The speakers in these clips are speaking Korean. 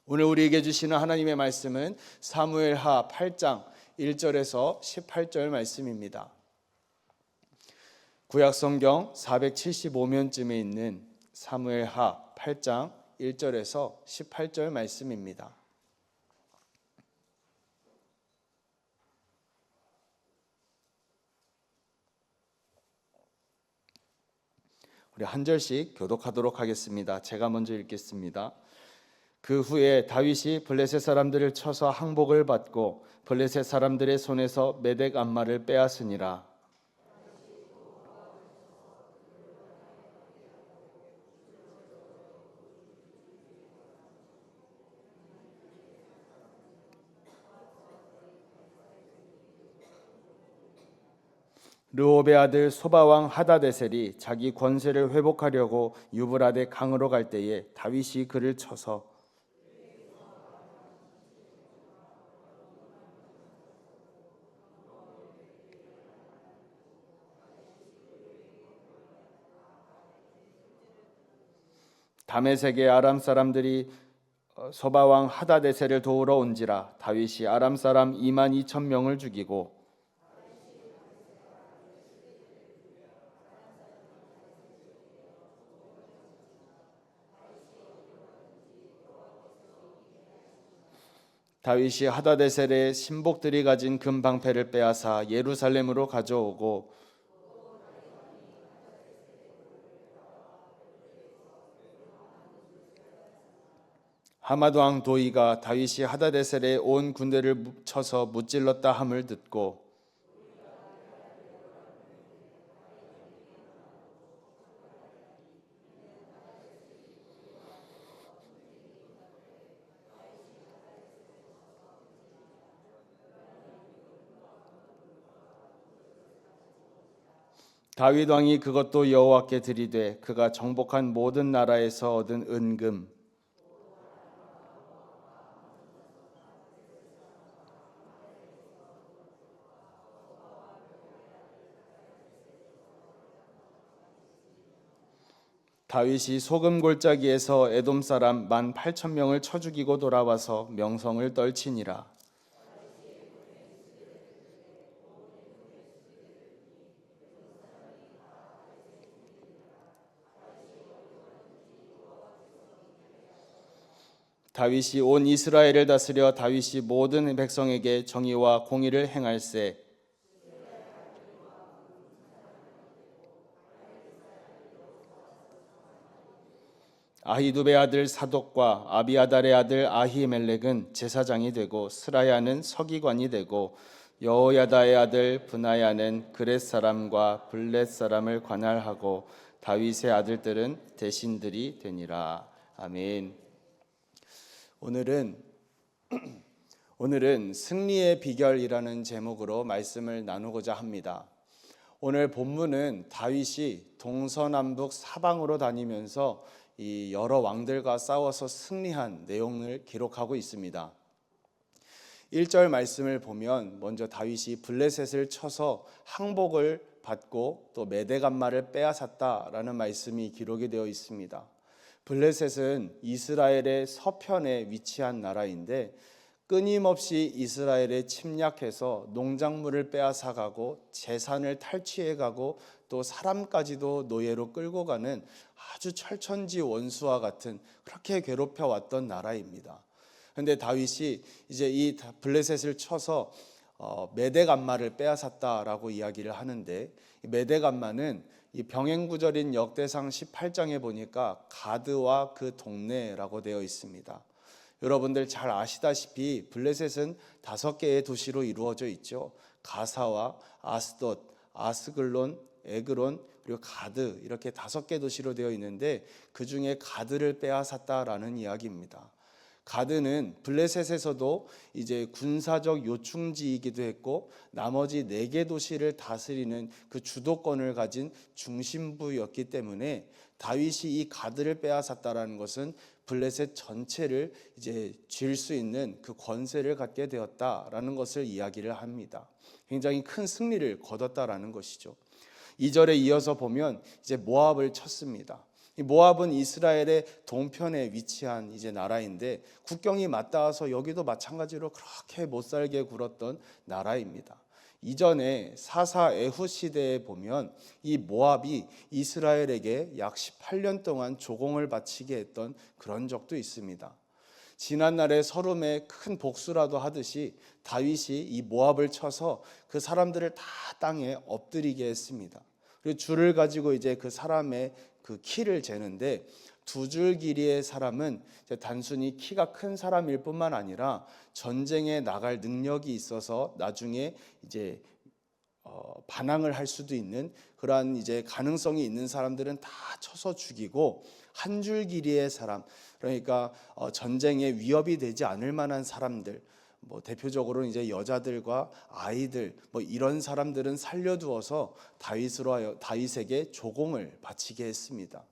오늘 우리에게 주시는 하나님의 말씀은 사무엘하 8장 1절에서 18절 말씀입니다. 구약성경 475면쯤에 있는 사무엘하 8장 1절에서 18절 말씀입니다. 우리 한 절씩 교독하도록 하겠습니다. 제가 먼저 읽겠습니다. 그 후에 다윗이 블레셋 사람들을 쳐서 항복을 받고 블레셋 사람들의 손에서 메덱 암마를 빼앗으니라. 르홉의 아들 소바왕 하다데셀이 자기 권세를 회복하려고 유브라데 강으로 갈 때에 다윗이 그를 쳐서 다메섹의 아람 사람들이 소바왕 하다데셀을 도우러 온지라. 다윗이 아람 사람 22,000명을 죽이고 다윗이 하다데셀의 신복들이 가진 금방패를 빼앗아 예루살렘으로 가져오고 하맛 왕 도이가 다윗이 하다데셀의 온 군대를 쳐서 무찔렀다 함을 듣고 다윗 왕이 그것도 여호와께 드리되 그가 정복한 모든 나라에서 얻은 은금 다윗이 소금 골짜기에서 에돔 사람 18,000명을 쳐 죽이고 돌아와서 명성을 떨치니라. 다윗이 온 이스라엘을 다스려 다윗이 모든 백성에게 정의와 공의를 행할세. 아히두베 아들 사독과 아비아달의 아들 아히멜렉은 제사장이 되고 스라야는 서기관이 되고 여호야다의 아들 브나야는 그렛 사람과 블렛 사람을 관할하고 다윗의 아들들은 대신들이 되니라. 아멘. 오늘은 승리의 비결이라는 제목으로 말씀을 나누고자 합니다. 오늘 본문은 다윗이 동서남북 사방으로 다니면서 이 여러 왕들과 싸워서 승리한 내용을 기록하고 있습니다. 1절 말씀을 보면 먼저 다윗이 블레셋을 쳐서 항복을 받고 또 메대감마를 빼앗았다라는 말씀이 기록이 되어 있습니다. 블레셋은 이스라엘의 서편에 위치한 나라인데 끊임없이 이스라엘에 침략해서 농작물을 빼앗아가고 재산을 탈취해가고 또 사람까지도 노예로 끌고 가는 아주 철천지 원수와 같은 그렇게 괴롭혀왔던 나라입니다. 그런데 다윗이 이제 이 블레셋을 쳐서 메덱암마를 빼앗았다라고 이야기를 하는데, 메덱암마는 이 병행구절인 역대상 18장에 보니까 가드와 그 동네라고 되어 있습니다. 여러분들 잘 아시다시피 블레셋은 5개의 도시로 이루어져 있죠. 가사와 아스돗, 아스글론, 에그론, 그리고 가드, 이렇게 5개 도시로 되어 있는데 그 중에 가드를 빼앗았다라는 이야기입니다. 가드는 블레셋에서도 이제 군사적 요충지이기도 했고 나머지 4개 도시를 다스리는 그 주도권을 가진 중심부였기 때문에 다윗이 이 가드를 빼앗았다라는 것은 블레셋 전체를 이제 쥘 수 있는 그 권세를 갖게 되었다라는 것을 이야기를 합니다. 굉장히 큰 승리를 거뒀다라는 것이죠. 2절에 이어서 보면 이제 모압을 쳤습니다. 이 모압은 이스라엘의 동편에 위치한 이제 나라인데 국경이 맞닿아서 여기도 마찬가지로 그렇게 못 살게 굴었던 나라입니다. 이전에 사사 에훗 시대에 보면 이 모압이 이스라엘에게 약 18년 동안 조공을 바치게 했던 그런 적도 있습니다. 지난날에 서름의 큰 복수라도 하듯이 다윗이 이 모압을 쳐서 그 사람들을 다 땅에 엎드리게 했습니다. 그리고 줄을 가지고 이제 그 사람의 그 키를 재는데 두 줄 길이의 사람은 단순히 키가 큰 사람일 뿐만 아니라 전쟁에 나갈 능력이 있어서 나중에 이제 반항을 할 수도 있는 그러한 이제 가능성이 있는 사람들은 다 쳐서 죽이고, 한 줄 길이의 사람, 그러니까 전쟁에 위협이 되지 않을 만한 사람들, 뭐 대표적으로 이제 여자들과 아이들 뭐 이런 사람들은 살려두어서 다윗에게 조공을 바치게 했습니다.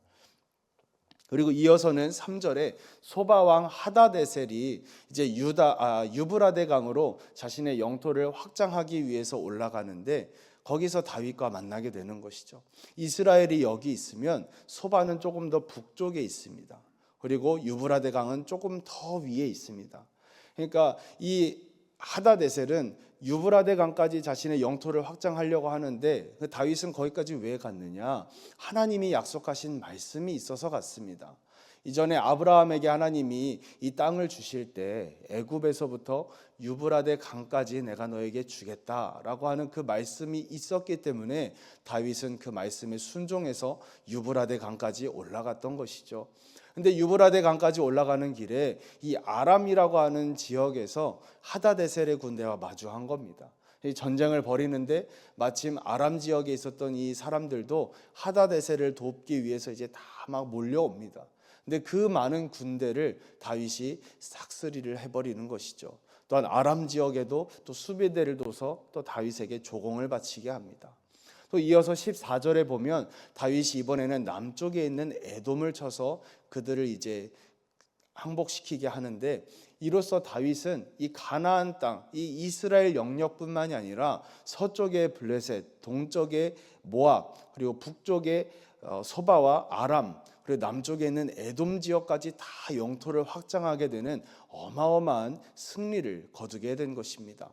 그리고 이어서는 3절에 소바 왕 하다데셀이 이제 유브라데 강으로 자신의 영토를 확장하기 위해서 올라가는데 거기서 다윗과 만나게 되는 것이죠. 이스라엘이 여기 있으면 소바는 조금 더 북쪽에 있습니다. 그리고 유브라데 강은 조금 더 위에 있습니다. 그러니까 이 하다데셀은 유브라데 강까지 자신의 영토를 확장하려고 하는데 다윗은 거기까지 왜 갔느냐? 하나님이 약속하신 말씀이 있어서 갔습니다. 이전에 아브라함에게 하나님이 이 땅을 주실 때 애굽에서부터 유브라데 강까지 내가 너에게 주겠다라고 하는 그 말씀이 있었기 때문에 다윗은 그 말씀에 순종해서 유브라데 강까지 올라갔던 것이죠. 근데 유브라데 강까지 올라가는 길에 이 아람이라고 하는 지역에서 하다데셀의 군대와 마주한 겁니다. 이 전쟁을 벌이는데 마침 아람 지역에 있었던 이 사람들도 하다데셀을 돕기 위해서 이제 다 막 몰려옵니다. 근데 그 많은 군대를 다윗이 싹쓸이를 해버리는 것이죠. 또한 아람 지역에도 또 수비대를 둬서 또 다윗에게 조공을 바치게 합니다. 또 이어서 14절에 보면 다윗이 이번에는 남쪽에 있는 에돔을 쳐서 그들을 이제 항복시키게 하는데, 이로써 다윗은 이 가나안 땅, 이 이스라엘 영역뿐만이 아니라 서쪽의 블레셋, 동쪽의 모압, 그리고 북쪽의 소바와 아람, 그리고 남쪽에 있는 에돔 지역까지 다 영토를 확장하게 되는 어마어마한 승리를 거두게 된 것입니다.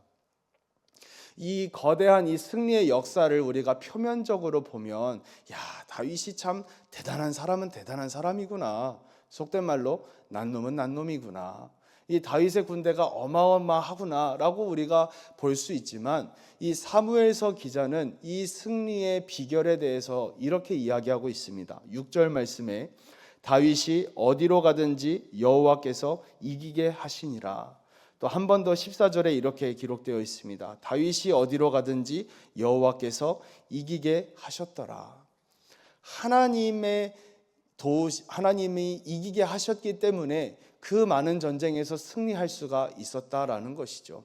이 거대한 이 승리의 역사를 우리가 표면적으로 보면, 야, 다윗이 참 대단한 사람은 대단한 사람이구나, 속된 말로 난 놈은 난 놈이구나, 이 다윗의 군대가 어마어마하구나 라고 우리가 볼 수 있지만, 이 사무엘서 기자는 이 승리의 비결에 대해서 이렇게 이야기하고 있습니다. 6절 말씀에 다윗이 어디로 가든지 여호와께서 이기게 하시니라. 또 한 번 더 14절에 이렇게 기록되어 있습니다. 다윗이 어디로 가든지 여호와께서 이기게 하셨더라. 하나님이 이기게 하셨기 때문에 그 많은 전쟁에서 승리할 수가 있었다라는 것이죠.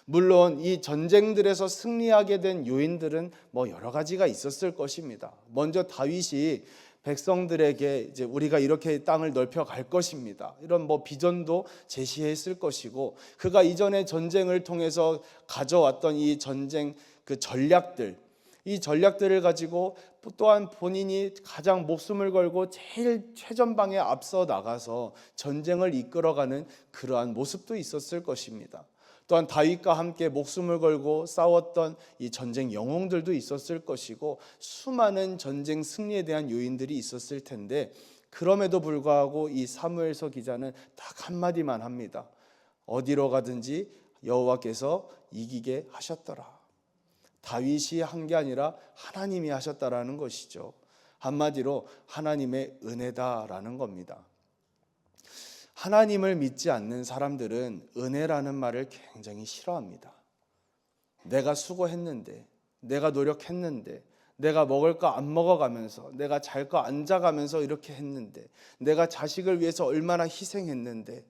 물론 이 전쟁들에서 승리하게 된 요인들은 뭐 여러 가지가 있었을 것입니다. 먼저 다윗이 백성들에게 이제 우리가 이렇게 땅을 넓혀 갈 것입니다, 이런 뭐 비전도 제시했을 것이고, 그가 이전에 전쟁을 통해서 가져왔던 이 전쟁 그 전략들, 이 전략들을 가지고 또한 본인이 가장 목숨을 걸고 제일 최전방에 앞서 나가서 전쟁을 이끌어가는 그러한 모습도 있었을 것입니다. 또한 다윗과 함께 목숨을 걸고 싸웠던 이 전쟁 영웅들도 있었을 것이고, 수많은 전쟁 승리에 대한 요인들이 있었을 텐데, 그럼에도 불구하고 이 사무엘서 기자는 딱 한마디만 합니다. 어디로 가든지 여호와께서 이기게 하셨더라. 다윗이 한 게 아니라 하나님이 하셨다라는 것이죠. 한마디로 하나님의 은혜다라는 겁니다. 하나님을 믿지 않는 사람들은 은혜라는 말을 굉장히 싫어합니다. 내가 수고했는데, 내가 노력했는데, 내가 먹을 거 안 먹어가면서, 내가 잘 거 안 자가면서 이렇게 했는데, 내가 자식을 위해서 얼마나 희생했는데,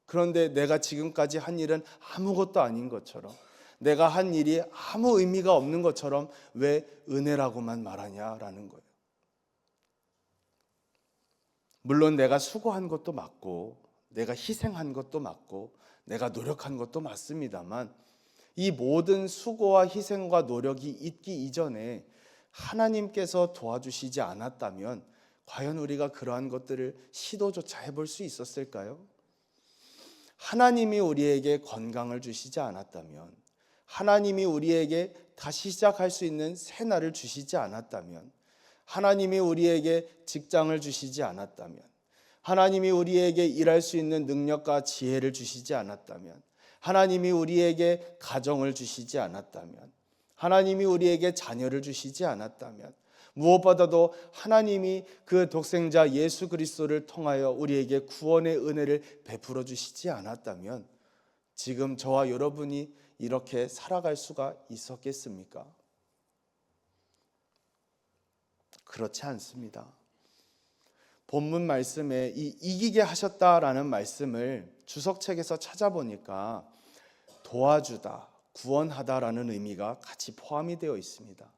그런데 내가 지금까지 한 일은 아무것도 아닌 것처럼, 내가 한 일이 아무 의미가 없는 것처럼 왜 은혜라고만 말하냐라는 거예요. 물론 내가 수고한 것도 맞고, 내가 희생한 것도 맞고, 내가 노력한 것도 맞습니다만, 이 모든 수고와 희생과 노력이 있기 이전에 하나님께서 도와주시지 않았다면 과연 우리가 그러한 것들을 시도조차 해볼 수 있었을까요? 하나님이 우리에게 건강을 주시지 않았다면, 하나님이 우리에게 다시 시작할 수 있는 새 날을 주시지 않았다면, 하나님이 우리에게 직장을 주시지 않았다면, 하나님이 우리에게 일할 수 있는 능력과 지혜를 주시지 않았다면, 하나님이 우리에게 가정을 주시지 않았다면, 하나님이 우리에게 자녀를 주시지 않았다면, 무엇보다도 하나님이 그 독생자 예수 그리스도를 통하여 우리에게 구원의 은혜를 베풀어 주시지 않았다면 지금 저와 여러분이 이렇게 살아갈 수가 있었겠습니까? 그렇지 않습니다. 본문 말씀에 이 이기게 하셨다라는 말씀을 주석책에서 찾아보니까 도와주다, 구원하다라는 의미가 같이 포함이 되어 있습니다.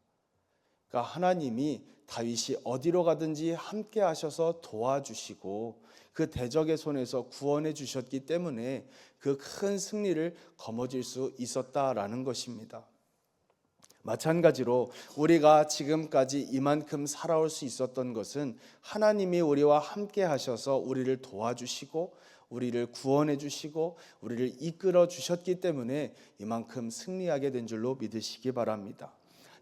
그러니까 하나님이 다윗이 어디로 가든지 함께 하셔서 도와주시고 그 대적의 손에서 구원해 주셨기 때문에 그 큰 승리를 거머쥘 수 있었다라는 것입니다. 마찬가지로 우리가 지금까지 이만큼 살아올 수 있었던 것은 하나님이 우리와 함께 하셔서 우리를 도와주시고 우리를 구원해 주시고 우리를 이끌어 주셨기 때문에 이만큼 승리하게 된 줄로 믿으시기 바랍니다.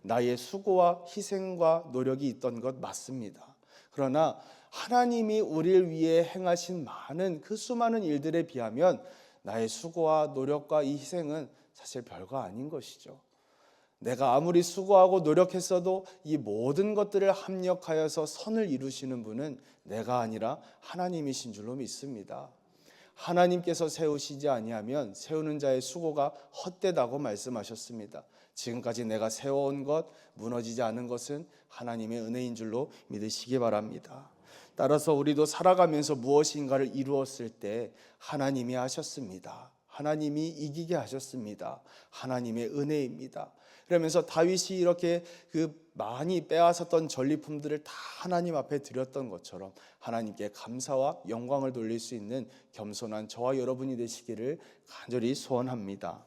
나의 수고와 희생과 노력이 있던 것 맞습니다. 그러나 하나님이 우리를 위해 행하신 많은 그 수많은 일들에 비하면 나의 수고와 노력과 이 희생은 사실 별거 아닌 것이죠. 내가 아무리 수고하고 노력했어도 이 모든 것들을 합력하여서 선을 이루시는 분은 내가 아니라 하나님이신 줄로 믿습니다. 하나님께서 세우시지 아니하면 세우는 자의 수고가 헛되다고 말씀하셨습니다. 지금까지 내가 세워온 것, 무너지지 않은 것은 하나님의 은혜인 줄로 믿으시기 바랍니다. 따라서 우리도 살아가면서 무엇인가를 이루었을 때 하나님이 하셨습니다. 하나님이 이기게 하셨습니다. 하나님의 은혜입니다. 그러면서 다윗이 이렇게 많이 빼앗았던 전리품들을 다 하나님 앞에 드렸던 것처럼 하나님께 감사와 영광을 돌릴 수 있는 겸손한 저와 여러분이 되시기를 간절히 소원합니다.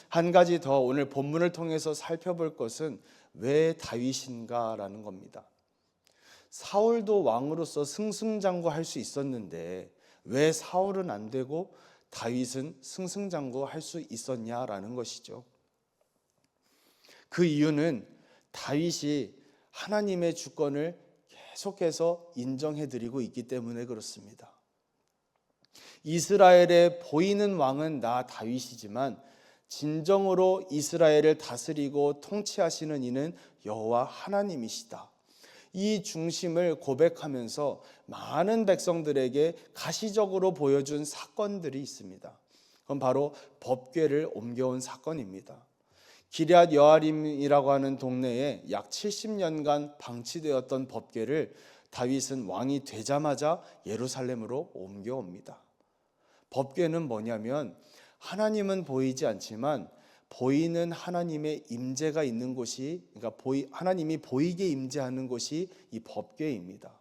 한 가지 더 오늘 본문을 통해서 살펴볼 것은 왜 다윗인가라는 겁니다. 사울도 왕으로서 승승장구할 수 있었는데 왜 사울은 안 되고 다윗은 승승장구할 수 있었냐라는 것이죠. 그 이유는 다윗이 하나님의 주권을 계속해서 인정해드리고 있기 때문에 그렇습니다. 이스라엘에 보이는 왕은 나 다윗이지만 진정으로 이스라엘을 다스리고 통치하시는 이는 여호와 하나님이시다. 이 중심을 고백하면서 많은 백성들에게 가시적으로 보여준 사건들이 있습니다. 그건 바로 법궤를 옮겨온 사건입니다. 기럇 여아림이라고 하는 동네에 약 70년간 방치되었던 법궤를 다윗은 왕이 되자마자 예루살렘으로 옮겨옵니다. 법궤는 뭐냐면 하나님은 보이지 않지만 보이는 하나님의 임재가 있는 곳이, 그러니까 하나님이 보이게 임재하는 곳이 이 법궤입니다.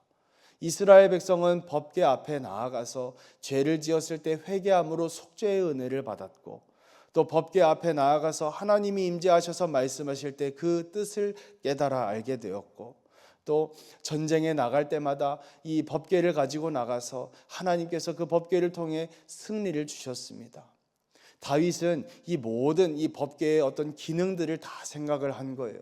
이스라엘 백성은 법궤 앞에 나아가서 죄를 지었을 때 회개함으로 속죄의 은혜를 받았고, 또 법궤 앞에 나아가서 하나님이 임재하셔서 말씀하실 때 그 뜻을 깨달아 알게 되었고, 또 전쟁에 나갈 때마다 이 법궤를 가지고 나가서 하나님께서 그 법궤를 통해 승리를 주셨습니다. 다윗은 이 모든 이 법궤의 어떤 기능들을 다 생각을 한 거예요.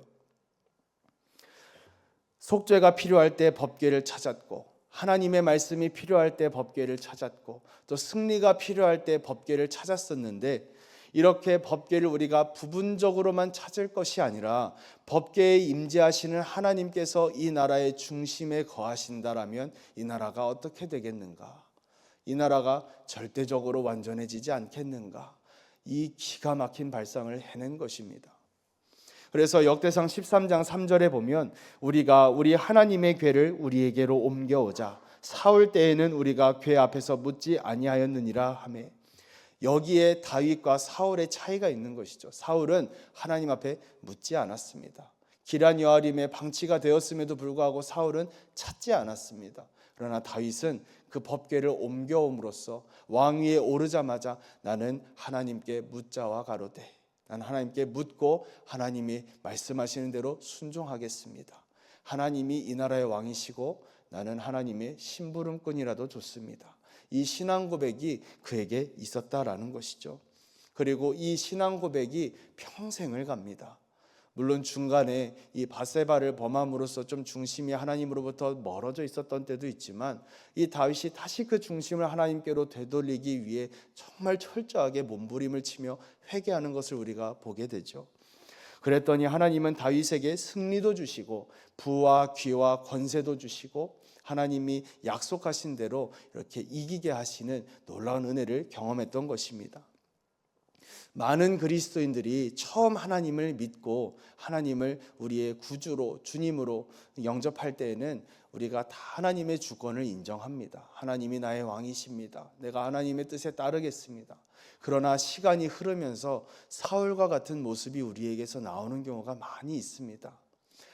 속죄가 필요할 때 법궤를 찾았고, 하나님의 말씀이 필요할 때 법궤를 찾았고, 또 승리가 필요할 때 법궤를 찾았었는데, 이렇게 법궤를 우리가 부분적으로만 찾을 것이 아니라 법궤에 임재하시는 하나님께서 이 나라의 중심에 거하신다라면 이 나라가 어떻게 되겠는가? 이 나라가 절대적으로 완전해지지 않겠는가? 이 기가 막힌 발상을 해낸 것입니다. 그래서 역대상 13장 3절에 보면 우리가 우리 하나님의 궤를 우리에게로 옮겨오자. 사울 때에는 우리가 궤 앞에서 묻지 아니하였느니라 하매, 여기에 다윗과 사울의 차이가 있는 것이죠. 사울은 하나님 앞에 묻지 않았습니다. 기럇 여아림에 방치가 되었음에도 불구하고 사울은 찾지 않았습니다. 그러나 다윗은 그 법궤를 옮겨옴으로써 왕위에 오르자마자 나는 하나님께 묻자와 가로되, 난 하나님께 묻고 하나님이 말씀하시는 대로 순종하겠습니다. 하나님이 이 나라의 왕이시고 나는 하나님의 심부름꾼이라도 좋습니다. 이 신앙 고백이 그에게 있었다라는 것이죠. 그리고 이 신앙 고백이 평생을 갑니다. 물론 중간에 이 밧세바를 범함으로써 좀 중심이 하나님으로부터 멀어져 있었던 때도 있지만, 이 다윗이 다시 그 중심을 하나님께로 되돌리기 위해 정말 철저하게 몸부림을 치며 회개하는 것을 우리가 보게 되죠. 그랬더니 하나님은 다윗에게 승리도 주시고 부와 귀와 권세도 주시고 하나님이 약속하신 대로 이렇게 이기게 하시는 놀라운 은혜를 경험했던 것입니다. 많은 그리스도인들이 처음 하나님을 믿고 하나님을 우리의 구주로, 주님으로 영접할 때에는 우리가 다 하나님의 주권을 인정합니다. 하나님이 나의 왕이십니다. 내가 하나님의 뜻에 따르겠습니다. 그러나 시간이 흐르면서 사울과 같은 모습이 우리에게서 나오는 경우가 많이 있습니다.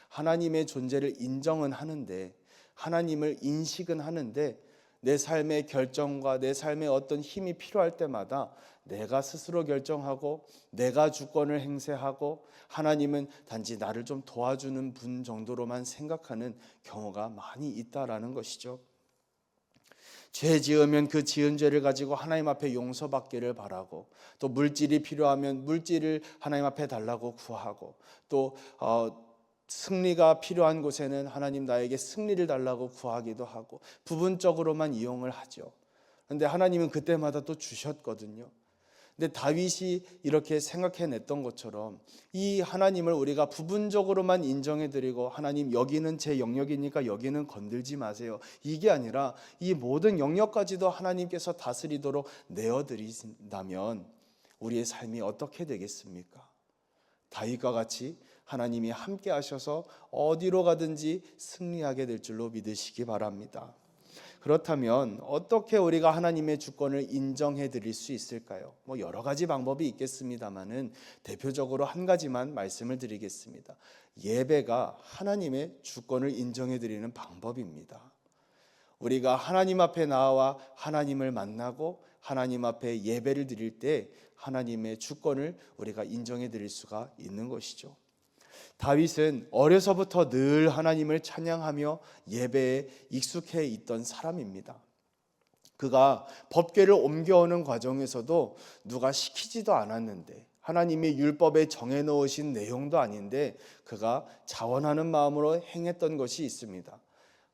하나님의 존재를 인정은 하는데, 하나님을 인식은 하는데, 내 삶의 결정과 내 삶의 어떤 힘이 필요할 때마다 내가 스스로 결정하고 내가 주권을 행세하고 하나님은 단지 나를 좀 도와주는 분 정도로만 생각하는 경우가 많이 있다라는 것이죠. 죄 지으면 그 지은 죄를 가지고 하나님 앞에 용서받기를 바라고, 또 물질이 필요하면 물질을 하나님 앞에 달라고 구하고, 또 승리가 필요한 곳에는 하나님 나에게 승리를 달라고 구하기도 하고 부분적으로만 이용을 하죠. 그런데 하나님은 그때마다 또 주셨거든요. 근데 다윗이 이렇게 생각해냈던 것처럼 이 하나님을 우리가 부분적으로만 인정해드리고, 하나님 여기는 제 영역이니까 여기는 건들지 마세요, 이게 아니라 이 모든 영역까지도 하나님께서 다스리도록 내어드린다면 우리의 삶이 어떻게 되겠습니까? 다윗과 같이 하나님이 함께 하셔서 어디로 가든지 승리하게 될 줄로 믿으시기 바랍니다. 그렇다면 어떻게 우리가 하나님의 주권을 인정해 드릴 수 있을까요? 여러 가지 방법이 있겠습니다만은 대표적으로 한 가지만 말씀을 드리겠습니다. 예배가 하나님의 주권을 인정해 드리는 방법입니다. 우리가 하나님 앞에 나와 하나님을 만나고 하나님 앞에 예배를 드릴 때 하나님의 주권을 우리가 인정해 드릴 수가 있는 것이죠. 다윗은 어려서부터 늘 하나님을 찬양하며 예배에 익숙해 있던 사람입니다. 그가 법궤를 옮겨오는 과정에서도 누가 시키지도 않았는데, 하나님이 율법에 정해놓으신 내용도 아닌데 그가 자원하는 마음으로 행했던 것이 있습니다.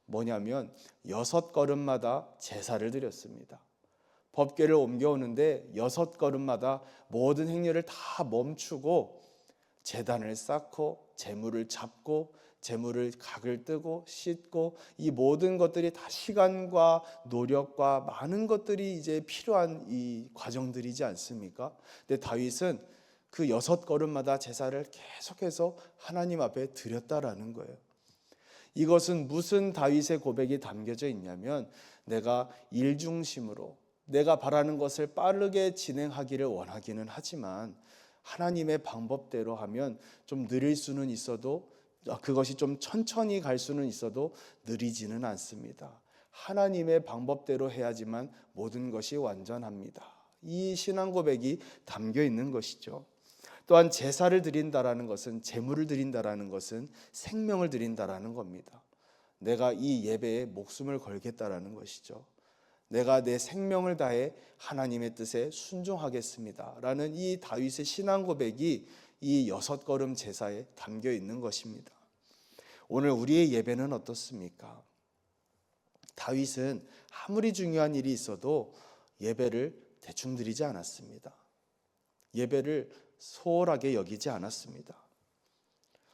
뭐냐면 6걸음마다 제사를 드렸습니다. 법궤를 옮겨오는데 6걸음마다 모든 행렬을 다 멈추고 제단을 쌓고 제물을 잡고 제물을 각을 뜨고 씻고, 이 모든 것들이 다 시간과 노력과 많은 것들이 이제 필요한 이 과정들이지 않습니까? 근데 다윗은 그 6걸음마다 제사를 계속해서 하나님 앞에 드렸다라는 거예요. 이것은 무슨 다윗의 고백이 담겨져 있냐면, 내가 일중심으로 내가 바라는 것을 빠르게 진행하기를 원하기는 하지만 하나님의 방법대로 하면 좀 느릴 수는 있어도, 그것이 좀 천천히 갈 수는 있어도 느리지는 않습니다. 하나님의 방법대로 해야지만 모든 것이 완전합니다. 이 신앙 고백이 담겨 있는 것이죠. 또한 제사를 드린다라는 것은, 제물을 드린다라는 것은 생명을 드린다라는 겁니다. 내가 이 예배에 목숨을 걸겠다라는 것이죠. 내가 내 생명을 다해 하나님의 뜻에 순종하겠습니다 라는 이 다윗의 신앙 고백이 이 6걸음 제사에 담겨 있는 것입니다. 오늘 우리의 예배는 어떻습니까? 다윗은 아무리 중요한 일이 있어도 예배를 대충 드리지 않았습니다. 예배를 소홀하게 여기지 않았습니다.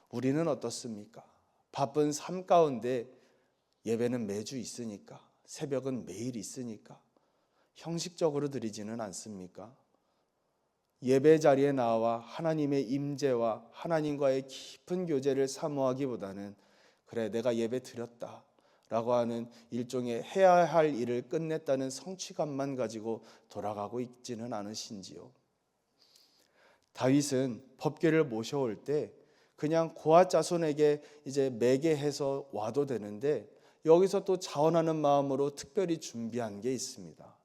우리는 어떻습니까? 바쁜 삶 가운데 예배는 매주 있으니까, 새벽은 매일 있으니까 형식적으로 드리지는 않습니까? 예배 자리에 나와 하나님의 임재와 하나님과의 깊은 교제를 사모하기보다는, 그래 내가 예배 드렸다 라고 하는 일종의 해야 할 일을 끝냈다는 성취감만 가지고 돌아가고 있지는 않으신지요? 다윗은 법궤를 모셔올 때 그냥 고아 자손에게 이제 매개해서 와도 되는데, 여기서 또 자원하는 마음으로 특별히 준비한 게 있습니다.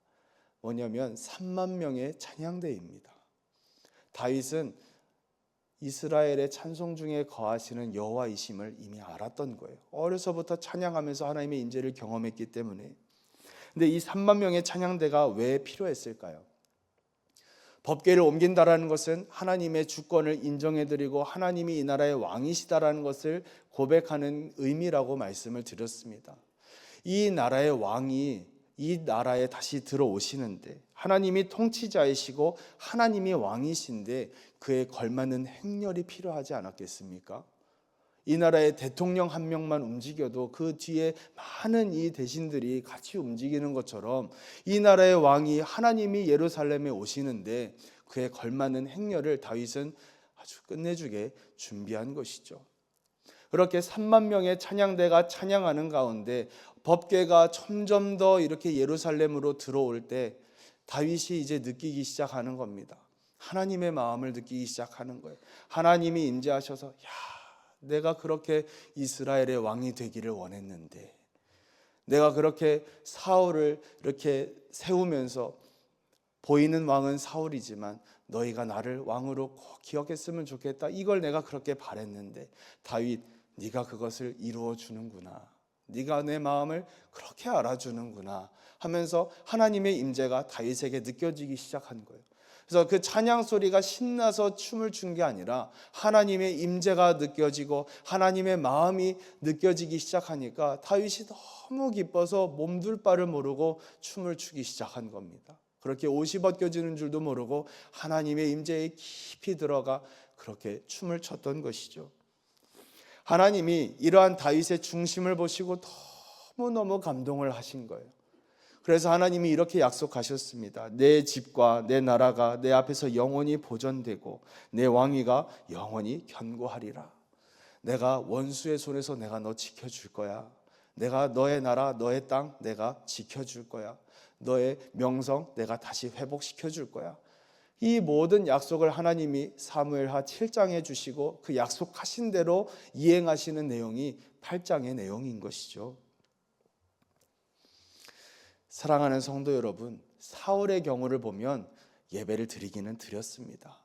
뭐냐면 3만 명의 찬양대입니다. 다윗은 이스라엘의 찬송 중에 거하시는 여호와이심을 이미 알았던 거예요. 어려서부터 찬양하면서 하나님의 임재를 경험했기 때문에. 근데 이 3만 명의 찬양대가 왜 필요했을까요? 법궤를 옮긴다라는 것은 하나님의 주권을 인정해드리고 하나님이 이 나라의 왕이시다라는 것을 고백하는 의미라고 말씀을 드렸습니다. 이 나라의 왕이 이 나라에 다시 들어오시는데 하나님이 통치자이시고 하나님이 왕이신데 그에 걸맞는 행렬이 필요하지 않았겠습니까? 이 나라의 대통령 한 명만 움직여도 그 뒤에 많은 이 대신들이 같이 움직이는 것처럼 이 나라의 왕이 하나님이 예루살렘에 오시는데 그에 걸맞는 행렬을 다윗은 아주 끝내주게 준비한 것이죠. 그렇게 3만 명의 찬양대가 찬양하는 가운데 법궤가 점점 더 이렇게 예루살렘으로 들어올 때 다윗이 이제 느끼기 시작하는 겁니다. 하나님의 마음을 느끼기 시작하는 거예요. 하나님이 임재하셔서 야, 내가 그렇게 이스라엘의 왕이 되기를 원했는데, 내가 그렇게 사울을 이렇게 세우면서 보이는 왕은 사울이지만 너희가 나를 왕으로 꼭 기억했으면 좋겠다, 이걸 내가 그렇게 바랬는데 다윗, 네가 그것을 이루어 주는구나, 네가 내 마음을 그렇게 알아주는구나 하면서 하나님의 임재가 다윗에게 느껴지기 시작한 거예요. 그래서 그 찬양 소리가 신나서 춤을 춘 게 아니라 하나님의 임재가 느껴지고 하나님의 마음이 느껴지기 시작하니까 다윗이 너무 기뻐서 몸둘 바를 모르고 춤을 추기 시작한 겁니다. 그렇게 옷이 벗겨지는 줄도 모르고 하나님의 임재에 깊이 들어가 그렇게 춤을 췄던 것이죠. 하나님이 이러한 다윗의 중심을 보시고 너무너무 감동을 하신 거예요. 그래서 하나님이 이렇게 약속하셨습니다. 내 집과 내 나라가 내 앞에서 영원히 보존되고 내 왕위가 영원히 견고하리라. 내가 원수의 손에서 내가 너 지켜줄 거야. 내가 너의 나라, 너의 땅 내가 지켜줄 거야. 너의 명성 내가 다시 회복시켜줄 거야. 이 모든 약속을 하나님이 사무엘하 7장에 주시고 그 약속하신 대로 이행하시는 내용이 8장의 내용인 것이죠. 사랑하는 성도 여러분, 사울의 경우를 보면 예배를 드리기는 드렸습니다.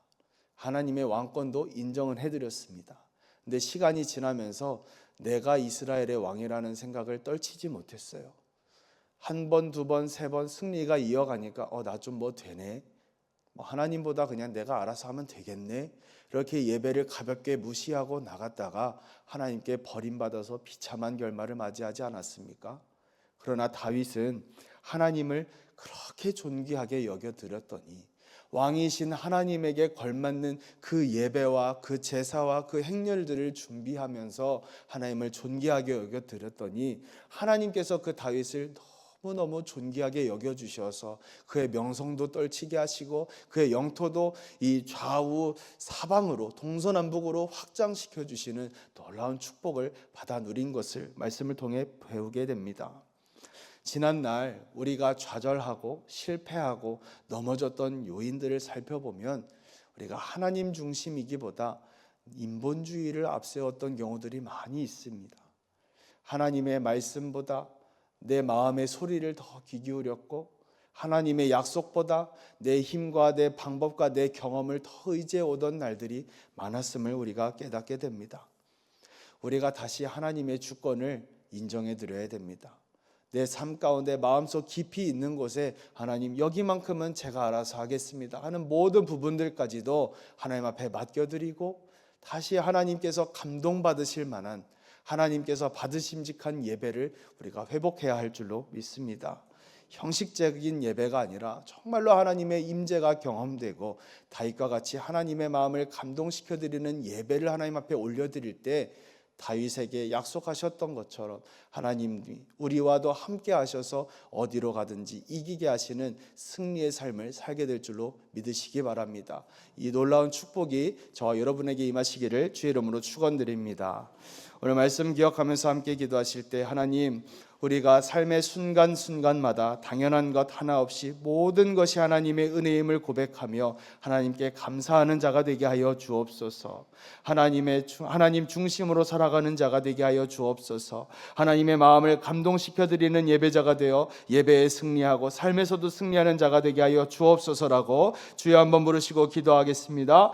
하나님의 왕권도 인정은 해드렸습니다. 근데 시간이 지나면서 내가 이스라엘의 왕이라는 생각을 떨치지 못했어요. 한 번, 두 번, 세 번 승리가 이어가니까 나 좀 뭐 되네, 하나님보다 그냥 내가 알아서 하면 되겠네, 이렇게 예배를 가볍게 무시하고 나갔다가 하나님께 버림받아서 비참한 결말을 맞이하지 않았습니까? 그러나 다윗은 하나님을 그렇게 존귀하게 여겨드렸더니 왕이신 하나님에게 걸맞는 그 예배와 그 제사와 그 행렬들을 준비하면서 하나님을 존귀하게 여겨드렸더니 하나님께서 그 다윗을 너무너무 존귀하게 여겨주셔서 그의 명성도 떨치게 하시고 그의 영토도 이 좌우 사방으로 동서남북으로 확장시켜 주시는 놀라운 축복을 받아 누린 것을 말씀을 통해 배우게 됩니다. 지난날 우리가 좌절하고 실패하고 넘어졌던 요인들을 살펴보면 우리가 하나님 중심이기보다 인본주의를 앞세웠던 경우들이 많이 있습니다. 하나님의 말씀보다 내 마음의 소리를 더 귀 기울였고 하나님의 약속보다 내 힘과 내 방법과 내 경험을 더 의지해 오던 날들이 많았음을 우리가 깨닫게 됩니다. 우리가 다시 하나님의 주권을 인정해 드려야 됩니다. 내 삶 가운데 마음속 깊이 있는 곳에 하나님, 여기만큼은 제가 알아서 하겠습니다 하는 모든 부분들까지도 하나님 앞에 맡겨드리고 다시 하나님께서 감동받으실 만한, 하나님께서 받으심직한 예배를 우리가 회복해야 할 줄로 믿습니다. 형식적인 예배가 아니라 정말로 하나님의 임재가 경험되고 다윗과 같이 하나님의 마음을 감동시켜드리는 예배를 하나님 앞에 올려드릴 때 다윗에게 약속하셨던 것처럼 하나님이 우리와도 함께 하셔서 어디로 가든지 이기게 하시는 승리의 삶을 살게 될 줄로 믿으시기 바랍니다. 이 놀라운 축복이 저와 여러분에게 임하시기를 주의 이름으로 축원드립니다. 오늘 말씀 기억하면서 함께 기도하실 때 하나님, 우리가 삶의 순간순간마다 당연한 것 하나 없이 모든 것이 하나님의 은혜임을 고백하며 하나님께 감사하는 자가 되게 하여 주옵소서. 하나님 중심으로 살아가는 자가 되게 하여 주옵소서. 하나님의 마음을 감동시켜드리는 예배자가 되어 예배에 승리하고 삶에서도 승리하는 자가 되게 하여 주옵소서라고 주여 한번 부르시고 기도하겠습니다.